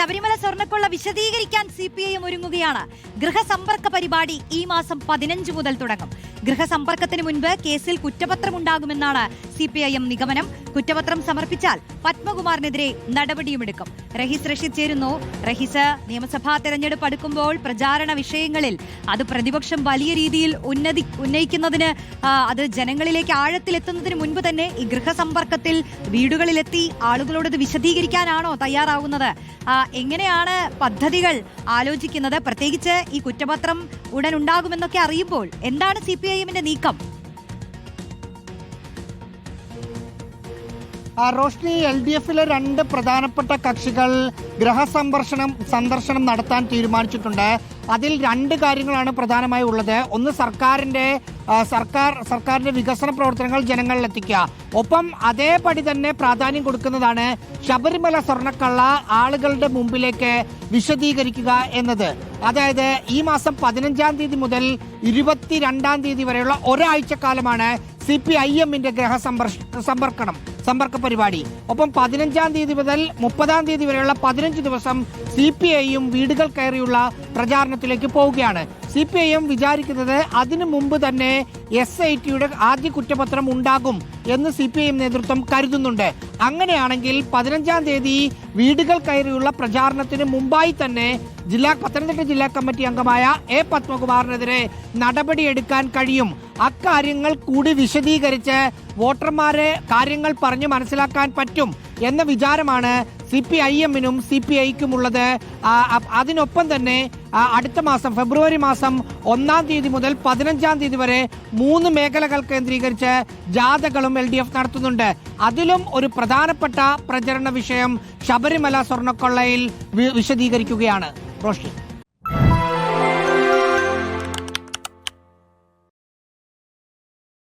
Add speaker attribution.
Speaker 1: ശബരിമല സ്വർണ്ണക്കൊള്ള വിശദീകരിക്കാൻ CPIM ഒരുങ്ങുകയാണ്. ഗൃഹസമ്പർക്ക പരിപാടി ഈ മാസം 15 മുതൽ തുടങ്ങും. ഗൃഹസമ്പർക്കത്തിന് മുൻപ് കേസിൽ കുറ്റപത്രമുണ്ടാകുമെന്നാണ് CPIM നിഗമനം. കുറ്റപത്രം സമർപ്പിച്ചാൽ പത്മകുമാറിനെതിരെ നടപടിയുമെടുക്കും. റഹീസ് റഷീദ് ചേരുന്നു. റഹീസ്, നിയമസഭാ തെരഞ്ഞെടുപ്പ് അടുക്കുമ്പോൾ പ്രചാരണ വിഷയങ്ങളിൽ അത് പ്രതിപക്ഷം വലിയ രീതിയിൽ ഉന്നയിക്കുന്നതിന് അത് ജനങ്ങളിലേക്ക് ആഴത്തിലെത്തുന്നതിന് മുൻപ് തന്നെ ഈ ഗൃഹസമ്പർക്കത്തിൽ വീടുകളിലെത്തി ആളുകളോട് ഇത് വിശദീകരിക്കാനാണോ തയ്യാറാവുന്നത്? എങ്ങനെയാണ് പദ്ധതികൾ ആലോചിക്കുന്നത്? പ്രത്യേകിച്ച് ഈ കുറ്റപത്രം ഉടൻ ഉണ്ടാകുമെന്നൊക്കെ അറിയുമ്പോൾ എന്താണ് CPIMന്റെ നീക്കം?
Speaker 2: റോഷ്നി, LDFിലെ 2 പ്രധാനപ്പെട്ട കക്ഷികൾ സന്ദർശനം നടത്താൻ തീരുമാനിച്ചിട്ടുണ്ട്. അതിൽ 2 കാര്യങ്ങളാണ് പ്രധാനമായി ഉള്ളത്. ഒന്ന്, സർക്കാരിന്റെ വികസന പ്രവർത്തനങ്ങൾ ജനങ്ങളിൽ എത്തിക്കുക. ഒപ്പം അതേപടി തന്നെ പ്രാധാന്യം കൊടുക്കുന്നതാണ് ശബരിമല സ്വർണ്ണക്കള്ള ആളുകളുടെ മുമ്പിലേക്ക് വിശദീകരിക്കുക എന്നത്. അതായത് ഈ മാസം 15-ാം തീയതി മുതൽ 22-ാം തീയതി വരെയുള്ള ഒരാഴ്ചക്കാലമാണ് CPIMന്റെ സമ്പർക്ക പരിപാടി. ഒപ്പം 15-ാം തീയതി മുതൽ 30-ാം തീയതി വരെയുള്ള 15 ദിവസം CPIM വീടുകൾ കയറിയുള്ള പ്രചാരണത്തിലേക്ക് പോവുകയാണ്. CPIM വിചാരിക്കുന്നത് അതിനു മുമ്പ് തന്നെ SITയുടെ ആദ്യ കുറ്റപത്രം ഉണ്ടാകും എന്ന് CPIM നേതൃത്വം കരുതുന്നുണ്ട്. അങ്ങനെയാണെങ്കിൽ 15-ാം തീയതി വീടുകൾ കയറിയുള്ള പ്രചാരണത്തിന് മുമ്പായി തന്നെ പത്തനംതിട്ട ജില്ലാ കമ്മിറ്റി അംഗമായ പത്മകുമാറിനെതിരെ നടപടിയെടുക്കാൻ കഴിയും. അക്കാര്യങ്ങൾ കൂടി വിശദീകരിച്ച് വോട്ടർമാരെ കാര്യങ്ങൾ പറഞ്ഞു മനസ്സിലാക്കാൻ പറ്റും എന്ന വിചാരമാണ് CPIMനും CPIക്കും ഉള്ളത്. അതിനൊപ്പം തന്നെ അടുത്ത മാസം ഫെബ്രുവരി മാസം 1-ാം തീയതി മുതൽ 15-ാം തീയതി വരെ 3 മേഖലകൾ കേന്ദ്രീകരിച്ച് ജാഥകളും LDF നടത്തുന്നുണ്ട്. അതിലും ഒരു പ്രധാനപ്പെട്ട പ്രചരണ വിഷയം ശബരിമല സ്വർണ്ണക്കൊള്ളയിൽ വിശദീകരിക്കുകയാണ്. റോഷ്നി.